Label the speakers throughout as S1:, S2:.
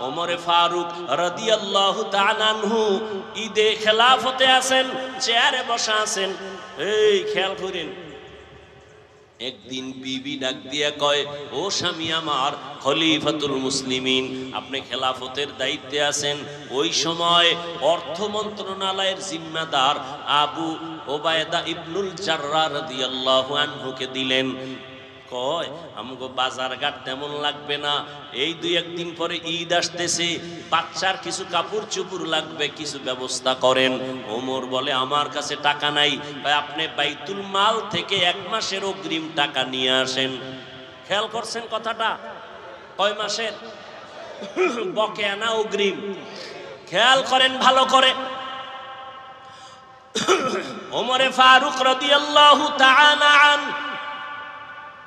S1: ওমরে ফারুক রাদিয়াল্লাহু তাআলা আনহু ঈদে খেলাফতে আছেন, চেয়ারে বসা আছেন। এই খেয়াল করেন, একদিন বিবি ডাক দিয়া কয়, ও স্বামী আমার, খলিফাতুল মুসলিমিন, আপনি খেলাফতের দায়িত্বে আছেন। ওই সময় অর্থ মন্ত্রণালয়ের জিম্মাদার আবু ওবায়দা ইবনুল জাররাহ রাদিয়াল্লাহু আনহুকে দিলেন। কয়, আমগো বাজার ঘাট তেমন লাগবে না, এই দুই একদিন পরে ঈদ আসতেছে, বাচ্চার কিছু কাপড় চোপড় লাগবে, কিছু ব্যবস্থা করেন। ওমর বলে, আমার কাছে টাকা নাই। ভাই, আপনি বাইতুল মাল থেকে 1 মাসের অগ্রিম টাকা নিয়ে আসেন। খেয়াল করছেন কথাটা? কয় মাসের? বকেয়া না অগ্রিম? খেয়াল করেন ভালো করে। ওমরে ফারুক রাদিয়াল্লাহু তাআলা আনহু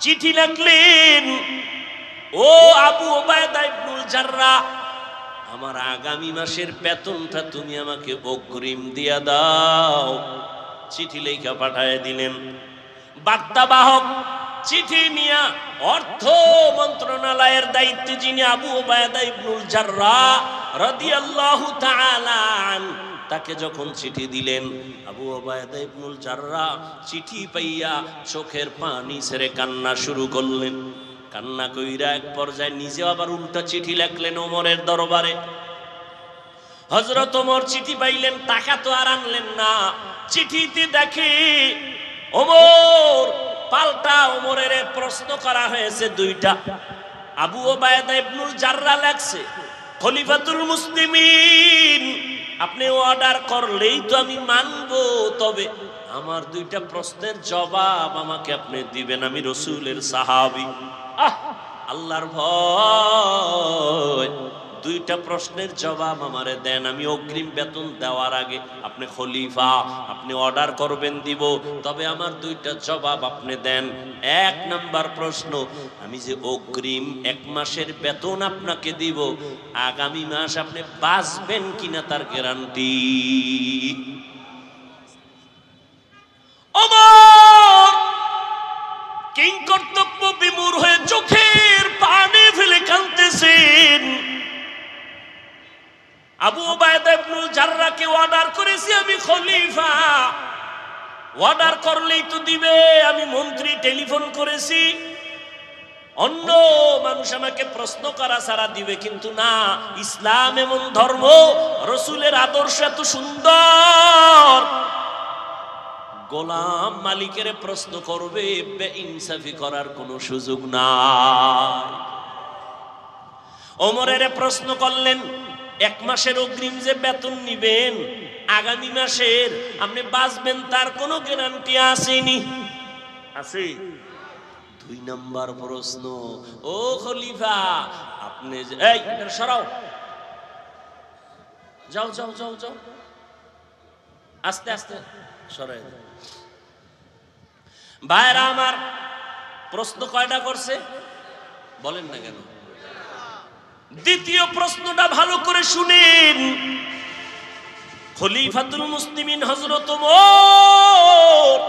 S1: চিঠি লিখলেন, ও আবু ওবায়দা ইবনুল জাররাহ, আমার আগামী মাসের বেতনটা তুমি আমাকে অগ্রিম দিয়া দাও। চিঠি লেখা পাঠায় দিলেন। বার্তাবাহক চিঠি নিয়ে অর্থ মন্ত্রণালয়ের দায়িত্বে যিনি আবু ওবায়দা ইবনুল জাররাহ রাদিয়াল্লাহু তাআলা আনহু, তাকে যখন চিঠি দিলেন, আবু ওবায়দা ইবনুল জাররাহ চিঠি পাইয়া চোখের পানি ছেড়ে কান্না শুরু করলেন। কান্না কইরা এক পর্যায়ে নিজে আবার উল্টা চিঠি লিখলেন ওমরের দরবারে। হযরত ওমর চিঠি পাইলেন, টাকা তো আর আনলেন না। চিঠিতে দেখে ওমর পাল্টা ওমরের প্রশ্ন করা হয়েছে 2টা। আবু ওবায়দা ইবনুল জাররাহ লেখছে, খলিফাতুল মুসলিমিন, আপনি অর্ডার করলেই তো আমি মানবো, তবে আমার 2টা প্রশ্নের জবাব আমাকে আপনি দিবেন, আমি রাসূলের সাহাবী। আল্লাহর ভয়, 2টা প্রশ্নের জবাব আমারে দেন, আমি অগ্রিম বেতন দেওয়ার আগে, আপনি খলিফা, আপনি অর্ডার করবেন দিব, তবে আমার 2টা জবাব আপনি দেন। 1 নাম্বার প্রশ্ন, আমি যে অগ্রিম 1 মাসের বেতন আপনাকে দিব, আগামী মাস আপনি বাঁচবেন কিনা তার গ্যারান্টি। ওমর কিং কর্তব্য বিমূঢ় হয়ে চোখের পানি ফেলে কাঁদতেছেন। আবু ওবায়দা ইবনুল জাররাহকে অর্ডার করেছি আমি খলিফা, অর্ডার করলেই তো দিবে, আমি মন্ত্রী, টেলিফোন করেছি, অন্য মানুষ আমাকে প্রশ্ন করা ছাড়া দিবে, কিন্তু না, ইসলাম এমন ধর্ম, রাসূলের আদর্শ এত সুন্দর, গোলাম মালিকের প্রশ্ন করবে, বেইনসাফি করার কোনো সুযোগ নাই। ওমরের প্রশ্ন করলেন, 1 মাসের অগ্রিম যে বেতন নিবেন, আগামী মাসের আপনি বাঁচবেন তার কোনো গ্যারান্টি আসেনি? আছে। 2 নাম্বার প্রশ্ন, ও খলিফা, আপনি যে, এই এটা সরাও, যাও যাও যাও যাও, আস্তে আস্তে সরাই। ভাইরা আমার, প্রশ্ন কয়টা করছে বলেন না কেন? 2য় প্রশ্নটা ভালো করে শুনেন। খলিফাতুল মুসলিমিন হযরত ওমর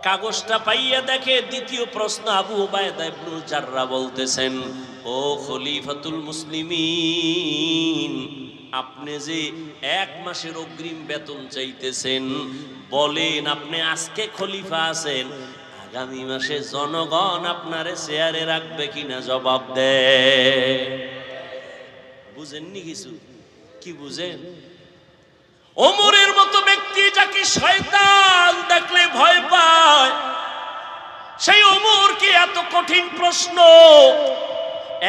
S1: কাগজটা পাইয়া দেখে 2য় প্রশ্ন আবু ওবায়দা ইবনুল জাররাহ বলতেছেন, ও খলিফাতুল মুসলিমিন, আপনি যে 1 মাসের অগ্রিম বেতন চাইতেছেন, বলেন আপনি আজকে খলিফা আছেন, আগামী মাসে জনগণ আপনারে চেয়ারে রাখবে কিনা জবাব দেন। বুঝেননি কিছু? কি বুঝেন? ওমরের মতো ব্যক্তি যাকে শয়তান দেখলে ভয় পায়, সেই ওমরকে এত কঠিন প্রশ্ন।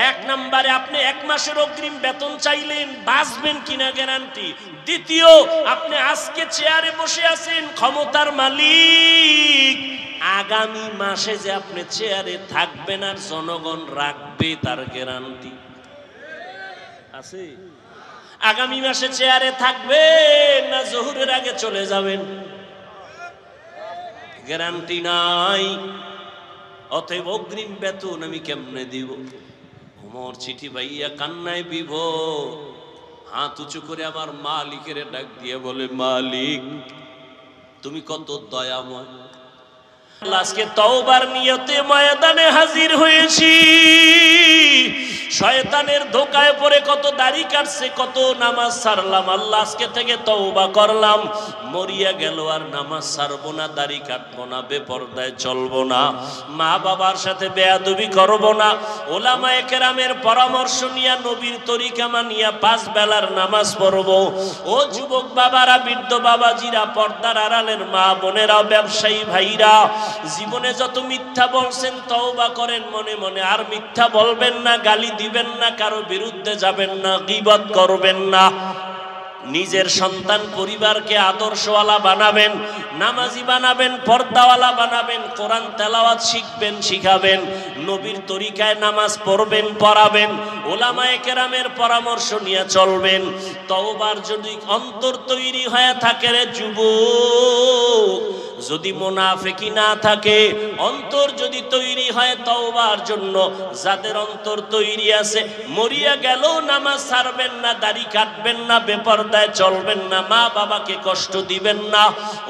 S1: 1 নম্বরে আপনি 1 মাসের অগ্রিম বেতন চাইলেন, বাঁচবেন কিনা গ্যারান্টি। 2য়, আপনি আজকে চেয়ারে বসে আছেন, ক্ষমতার মালিক, আগামী মাসে যে আপনি চেয়ারে থাকবেন আর জনগণ রাখবে তার গ্যারান্টি আছে? আগামী মাসে চেয়ারে থাকবেন না জোহরের আগে চলে যাবেন, গ্যারান্টি নাই। অতএব অগ্রিম বেতন আমি কেমনে দিব? ওমর চিঠি পাইয়া কান্নায় বিভোর, হাত উঁচু করে আমার মালিকের ডাক দিয়ে বলে, মালিক তুমি কত দয়াময়, আজকে তওবার নিয়তে ময়দানে হাজির হয়েছি, শয়তানের ধোকায় পড়ে কত দাড়ি কাটছে, কত নামাজ ছাড়লাম, আল্লাহ আজকে থেকে তওবা করলাম, মরিয়া গেল আর নামাজ ছাড়বো না, দাড়ি কাটবো না, বেপরদায় চলবো না, মা বাবার সাথে বেয়াদবি করবো না, ওলামায়ে কেরামের পরামর্শ নিয়ে নবীর তরিকা মানিয়া 5 বেলার নামাজ পড়বো। ও যুবক বাবারা, বৃদ্ধ বাবাজিরা, পর্দার আড়ালের মা বোনেরা, ব্যবসায়ী ভাইরা, জীবনে যত মিথ্যা বলছেন তওবা করেন মনে মনে, আর মিথ্যা বলবেন না, গালি দিবেন না, কারো বিরুদ্ধে যাবেন না, গীবত করবেন না। নিজের সন্তান পরিবারকে আদর্শওয়ালা বানাবেন, নামাজি বানাবেন, পর্দাওয়ালা বানাবেন, কোরআন তেলাওয়াত শিখবেন, শিখাবেন, নবীর তরিকায় নামাজ পড়বেন, পড়াবেন, ওলামায়ে কেরামের পরামর্শ নিয়ে চলবেন। তওবার যদি অন্তর তৈরি হয়ে থাকে রে যুবক, যদি মুনাফিকি না থাকে, অন্তর যদি তৈরি হয় তওবার জন্য, যাদের অন্তর তৈরি আছে, মরিয়া গেল নামাজ ছাড়বেন না, দাড়ি কাটবেন না, বেপরদায় চলবেন না, মা বাবাকে কষ্ট দিবেন না,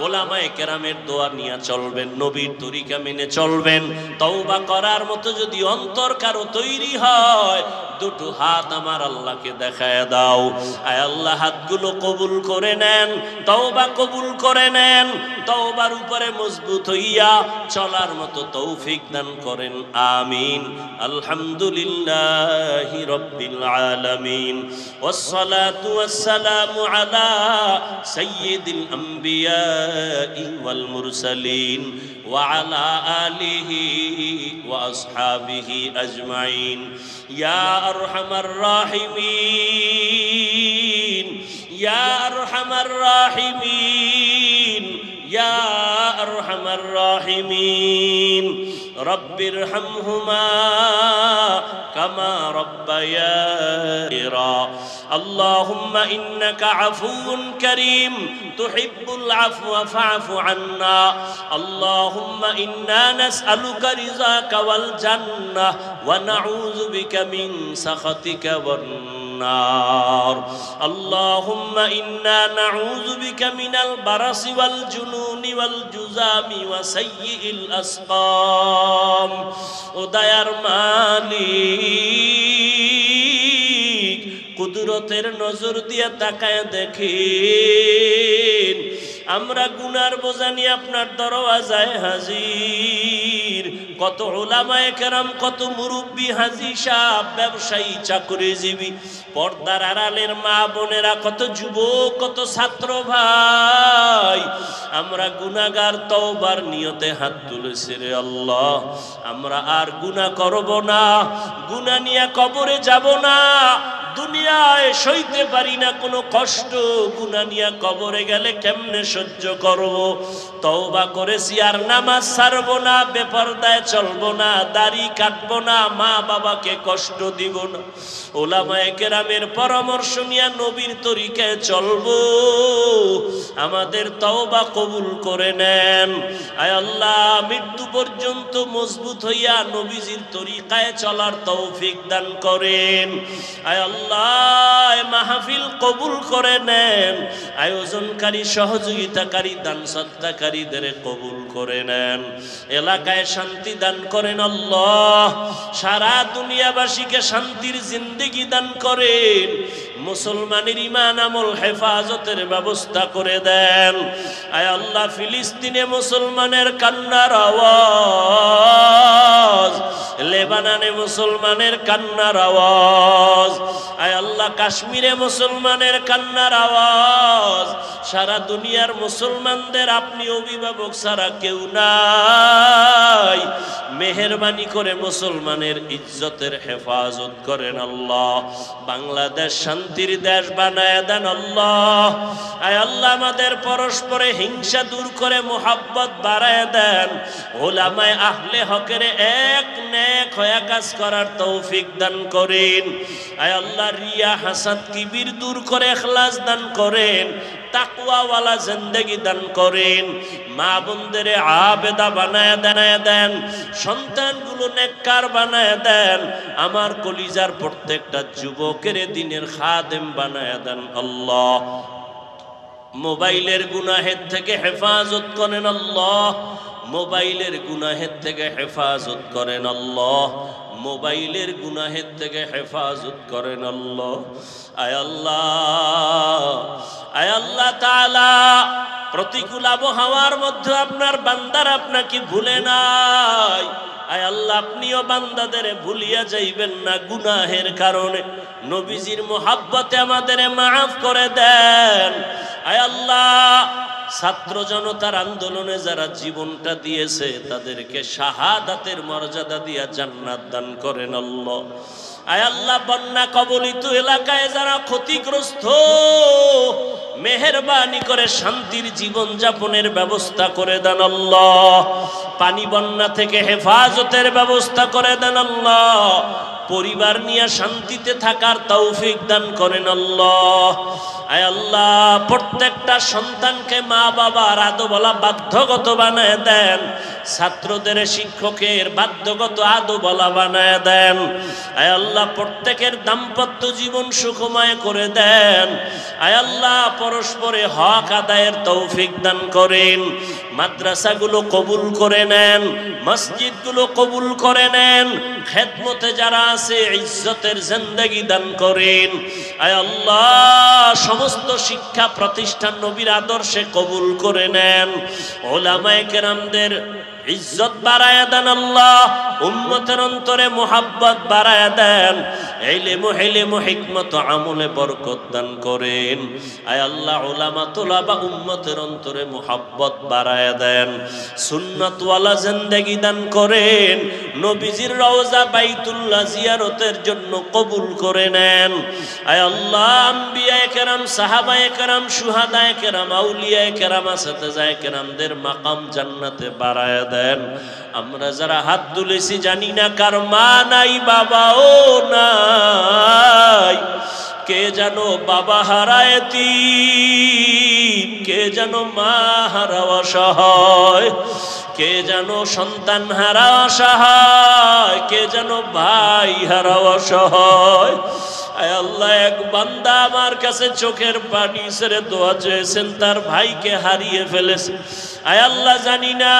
S1: ওলামায়ে কেরামের দোয়া নিয়ে চলবেন, নবীর তরিকা মেনে চলবেন। তওবা করার মতো যদি অন্তর কারো তৈরি হয়, দুটো হাত আমার আল্লাহকে দেখায় দাও। আয় আল্লাহ, হাতগুলো কবুল করে নেন, তওবা কবুল করে নেন, তওবার উপরে মজবুত হইয়া চলার মতো তৌফিক দান করেন, আমিন। আলহামদুলিল্লাহি রাব্বিল আলামিন, ওয়াসসালাতু ওয়াসসালামু আলা সাইয়্যিদিল আমবিয়াই ওয়াল মুরসালিন ওয়া আলা আলিহি ওয়া আসহাবিহি আজমাইন। ইয়া আরহামার রাহিমিন, ইয়া আরহামার রাহিমিন, ইয়া আরহামার রাহিমিন, রব্বিরহামহুমা কামা রাব্বায়ানি। আল্লাহুম্মা ইন্নাকা আফুউন কারীম তুহিব্বুল আফওয়া ফা'ফু আন্না। আল্লাহুম্মা ইন্না নাসআলুকা রিযাকা ওয়াল জান্নাহ ওয়া নাউযু বিকা মিন সাখাতিকা ওয়ান النار. اللهم إنا نعوذ بك من البرص والجنون والجذام وسيء الأسقام. উদয়ার মালিক, কুদরতের নজর দিয়ে তাকায় দেখেন, আমরা গুনার বোঝা নিয়ে আপনার দরওয়াজায় হাজির। কত উলামায়ে কেরাম, কত মুরব্বী, হাজী সাহেব, ব্যবসায়ী, চাকরিজীবী, পর্দার আড়ালের মা বোনেরা, কত যুবক, কত ছাত্র ভাই, আমরা গুনাহগার, তওবার নিয়তে হাত তুলেছি রে আল্লাহ। আমরা আর গুনাহ করব না, গুনাহ নিয়ে কবরে যাব না, দুনিয়ায় সইতে পারি না কোনো কষ্ট, গুনাহ নিয়ে কবরে গেলে কেমনে সহ্য করব। তওবা করেছি, আর নামাজ ছাড়বো না, বেপরদায় চলবো না, দাড়ি কাটবো না, মা বাবাকে কষ্ট দিব না, উলামায়ে কেরামের পরামর্শ নিয়ে নবীর তরিকায় চলবো। আমাদের তওবা কবুল করে নেন। আয় আল্লাহ, মৃত্যু পর্যন্ত মজবুত হইয়া নবীজির তরিকায় চলার তৌফিক দান করেন। আয় আল্লাহ, মাহফিল কবুল করে নেন। আয়োজনকারী, সহযোগিতাকারী, দান সদকাকারীদের কবুল করে নেন। এলাকায় শান্তি দান করেন আল্লাহ। সারা দুনিয়াবাসীকে শান্তির জিন্দেগি দান করেন। মুসলমানের ঈমান আমল হেফাজতের ব্যবস্থা করে দেন। আয় আল্লাহ, ফিলিস্তিনে মুসলমানের কান্নার আওয়াজ, লেবাননে মুসলমানের কান্নার আওয়াজ, আয় আল্লাহ, কাশ্মীরে মুসলমানের কান্নার আওয়াজ, সারা দুনিয়ার মুসলমানদের আপনি অভিভাবক ছাড়া কেউ নাই। মেহেরবানি করে মুসলমানের ইজ্জতের হেফাজত করেন আল্লাহ। বাংলাদেশ শান্তির দেশ বানায় দেন আল্লাহ। আয় আল্লাহ, আমাদের পরস্পরে হিংসা দূর করে মোহাব্বত বাড়ায় দেন। উলামায়ে আহলে হকের এক নেক হয়ে কাজ করার তৌফিক দান করেন। আয় আল্লাহ, রিয়া, হাসাদ, কিবির দূর করে ইখলাস দান করেন। তাকওয়াওয়ালা জিন্দেগি দান করেন। মা বোনদের আবেদা বানায় দেন। সন্তানগুলো নেককার বানায় দেন। আমার কলিজার প্রত্যেকটা যুবকের দিনের খাদেম বানায় দেন আল্লাহ। মোবাইলের গুনাহের থেকে হেফাজত করেন আল্লাহ। মোবাইলের গুনাহের থেকে হেফাজত করেন আল্লাহ। মোবাইলের গুনাহের থেকে হেফাজত করেন আল্লাহ। আয় আল্লাহ, আয় আল্লাহ তাআলা, প্রতিকূল আবহাওয়ার মধ্যে আপনার বান্দারা আপনাকে ভুলে নাই। আয় আল্লাহ, আপনিও বান্দাদের ভুলিয়া যাইবেন না গুনাহের কারণে। নবীজির মোহাব্বতে আমাদের মাফ করে দেন। আয় আল্লাহ, ছাত্র জনতার আন্দোলনে যারা জীবনটা দিয়েছে তাদেরকে শাহাদাতের মর্যাদা দিয়া জান্নাত দান করেন আল্লাহ। আয় আল্লাহ, বন্যা কবলিত এলাকায় যারা ক্ষতিগ্রস্ত, মেহেরবানি করে শান্তির জীবন যাপনের ব্যবস্থা করে দেন আল্লাহ। পানি বন্যা থেকে হেফাজতের ব্যবস্থা করে দেন আল্লাহ। পরিবার নিয়ে শান্তিতে থাকার তৌফিক দান করেন আল্লাহ। আয় আল্লাহ, প্রত্যেকটা সন্তানকে মা বাবার আদবলা বাধ্যগত বানায় দেন, ছাত্রদের শিক্ষকের বাধ্যগত আদবলা বানায় দেন। আয় আল্লাহ, প্রত্যেকের দাম্পত্য জীবন সুখময় করে দেন। আয় আল্লাহ, পরস্পরে হক আদায়ের তৌফিক দান করেন। মাদ্রাসাগুলো কবুল করে নেন, মসজিদগুলো কবুল করে নেন। খেদমতে যারা আছে ইজ্জতের জিন্দেগি দান করেন। আয় আল্লাহ, সমস্ত শিক্ষা প্রতিষ্ঠান নবীর আদর্শে কবুল করে নেন। ওলামায়ে কেরামদের ইজ্জত বাড়ায়া দেন আল্লাহ। উম্মতের অন্তরে মুহাব্বত বাড়ায়া দেন। ইলম হিকমত আমলে বরকত দান করেন। আয় আল্লাহ, উলামা তুলাবা উম্মতের অন্তরে মুহাব্বত বাড়ায়া দেন। সুন্নাত ওয়ালা জিন্দেগি দান করেন। নবীজির রওজা বাইতুল্লাহ জিয়ারতের জন্য কবুল করে নেন। আয় আল্লাহ, আম্বিয়ায়ে কেরাম, সাহাবায়ে কেরাম, শুহাদায়ে কেরাম, আউলিয়ায়ে কেরাম, আসহাবায়ে কেরামদের মাকাম জান্নাতে বাড়ায়া দেন। আমরা যারা হাত তুলেছি জানি না কার মা নাই বাবাও নাই। কে যেন বাবা হারায় এতিম, কে যেন মা হারা অসহায়, কে যেন সন্তান হারা অসহায়, কে যেন ভাই হারা অসহায়। আয় আল্লাহ, এক বান্দা আমার কাছে চোখের পানি ছেড়ে দোয়া চেয়েছেন, তার ভাইকে হারিয়ে ফেলেছে। আয় আল্লাহ, জানি না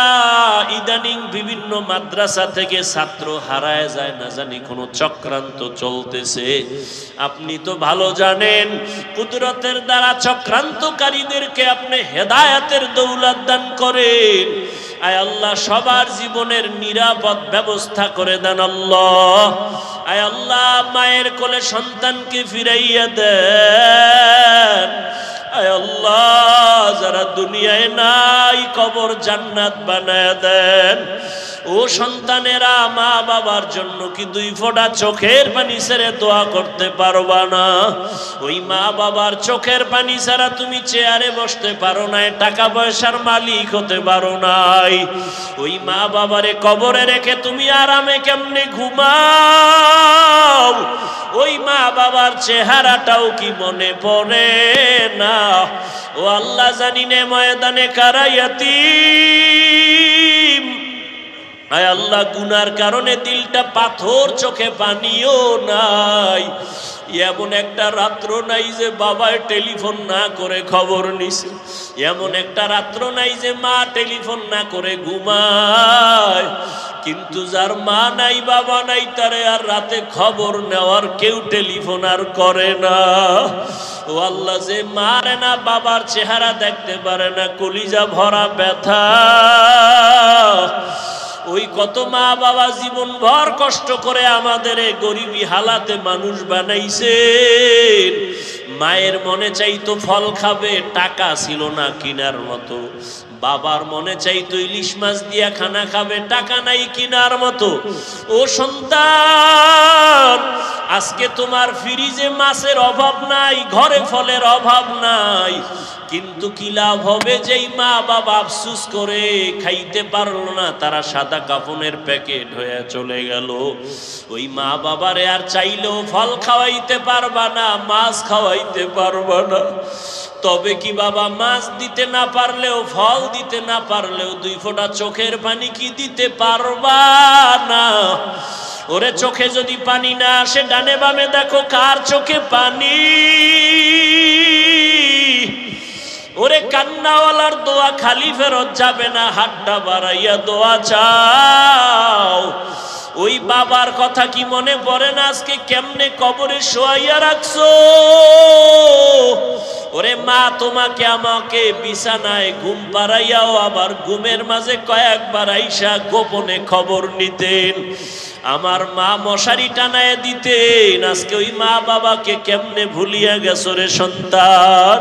S1: ইদানিং বিভিন্ন মাদ্রাসা থেকে ছাত্র হারায় যায়, না জানি কোনো চক্রান্ত চলতেছে। আপনি তো ভালো জানেন, কুদরতের দ্বারা চক্রান্তকারীদেরকে আপনি হেদায়েতের দৌলত দান করেন। আয় আল্লাহ, সবার জীবনের নিরাপদ ব্যবস্থা করে দেন আল্লাহ। আয় আল্লাহ, মায়ের কোলে সন্তানকে ফিরাইয়া দেন। আয় আল্লাহ, যারা দুনিয়ায় নাই কবর জান্নাত বানায় দেন। ও সন্তানেরা, মা বাবার জন্য কি দুই ফোঁটা চোখের পানি ছেড়ে দোয়া করতে পারবা না? ওই মা বাবার চোখের পানি ছাড়া তুমি চেয়ারে বসতে পারো নাই, টাকা পয়সার মালিক হতে পারো নাই। ওই মা বাবারে কবরে রেখে তুমি আরামে কেমনে ঘুমাও? ওই মা বাবার চেহারাটাও কি মনে পড়ে না? ও আল্লাহ, জানি নে ময়দানে কারায়াতিম। আয় আল্লাহ, গুনার কারণে দিলটা পাথর, চোখে পানিও নাই। এমন একটা রাত্র নাই যে বাবায় টেলিফোন না করে খবর নিছে। এমন একটা রাত্র নাই যে মা টেলিফোন না করে ঘুমায়। কিন্তু যার মা নাই বাবা নাই, তারে আর রাতে খবর নেওয়ার কেউ টেলিফোন আর করে না। ও আল্লাহ, যে মারে না, বাবার চেহারা দেখতে পারে না, কলিজা ভরা ব্যথা। ওই কত মা বাবা জীবন ভর কষ্ট করে আমাদের গরিবী হালাতে মানুষ বানাইছেন। মায়ের মনে চাইতো ফল খাবে, টাকা ছিল না কিনার মতো। বাবার মনে চাইতো ইলিশ মাছ দিয়া খানা খাবে, টাকা নাই কিনার মতো। ও সন্তান, আজকে তোমার ফ্রিজে মাছের অভাব নাই, ঘরে ফলের অভাব নাই, কিন্তু কি লাভ হবে যেই মা বাবা আফসুস করে খাইতে পারলো না, তারা সাদা কাফনের প্যাকেট হয়ে চলে গেল। ওই মা বাবারে আর চাইলেও ফল খাওয়াইতে পারবা না, মাছ খাওয়াইতে পারবা না। তবে কি বাবা, মাছ দিতে না পারলেও, ফল দিতে না পারলেও দুই ফোঁটা চোখের পানি কি দিতে পারবা না? ওরে, চোখে যদি পানি না আসে, ডানে বামে দেখো কার চোখে পানি। ওরে, কান্নাওয়ালার দোয়া খালি ফেরত যাবে না, হাতটা বাড়াইয়া দোয়া চাও। ওই বাবার কথা কি মনে পড়ে না? আজকে কেমনে কবরে শোয়াইয়া রাখছো? ওরে মা, তোমাকে আমাকে বিছানায় ঘুম পাড়াইয়াও আবার ঘুমের মাঝে কয়েকবার আইসা গোপনে খবর নিতেন। আমার মা মশারি টানায় দিতেন। আজকে ওই মা বাবাকে কেমনে ভুলিয়া গেছো রে সন্তান?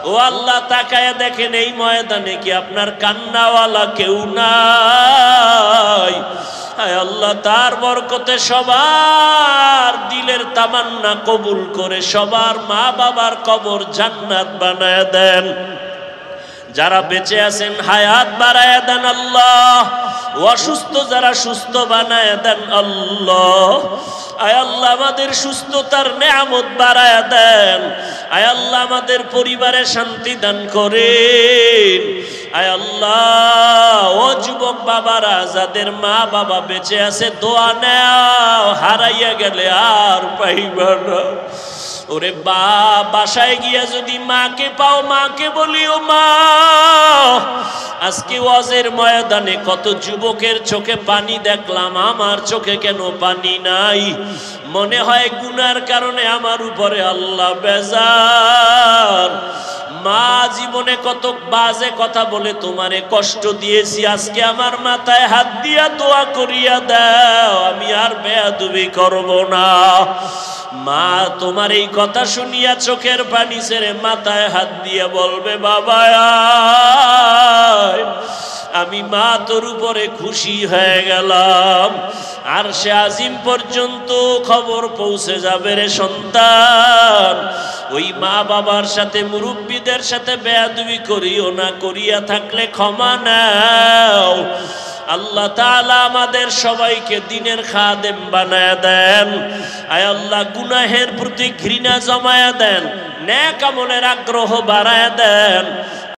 S1: ও আল্লাহ, তাকায় দেখেন এই ময়দানে কি আপনার কান্নাওয়ালা কেউ নাই? হায় আল্লাহ, তার বরকতে সবার দিলের তামান্না কবুল করে সবার মা বাবার কবর জান্নাত বানায় দেন। যারা বেঁচে আছেন হায়াত বাড়ায় দেন আল্লাহ। অসুস্থ যারা সুস্থ বানায় দেন আল্লাহ। আয় আল্লাহ, আমাদের সুস্থতার নেয়ামত বাড়ায় দেন। আয় আল্লাহ, আমাদের পরিবারে শান্তি দান করেন। আয় আল্লাহ, ও যুবক বাবারা যাদের মা বাবা বেঁচে আছে, দোয়া নেও, হারাইয়া গেলে আর পাইবা না। ওরে বাসায় গিয়া যদি মাকে পাও, মাকে বলিও মা। আজকে ওয়াজের ময়দানে কত যুবকের চোখে পানি দেখলাম, আমার চোখে কেন পানি নাই? মনে হয় গুনার কারণে আমার উপরে আল্লাহ বেজার। মা, জীবনে কত বাজে কথা বলে তোমারে কষ্ট দিয়েছি, আজকে আমার মাথায় হাত দিয়া দোয়া করিয়া দাও, আমি আর বেয়াদবি করব না। মা, তোমার এই কথা শুনিয়া চোখের পানি ছেড়ে মাথায় হাত দিয়ে বলবে, বাবা আমি মা তোর উপরে খুশি হয়ে গেলাম। আর সে আজিম পর্যন্ত খবর পৌঁছে যাবে রে সন্তান। ওই মা বাবার সাথে মুরব্বীদের সাথে বেয়াদবি করিও না, করিয়া থাকলে ক্ষমা নাও। আল্লাহ তাআলা আমাদের সবাইকে দ্বীনের খাদেম বানায় দেন। আয় আল্লাহ, গুনাহের প্রতি ঘৃণা জমায়া দেন, নেক আমলের আগ্রহ বাড়ায় দেন।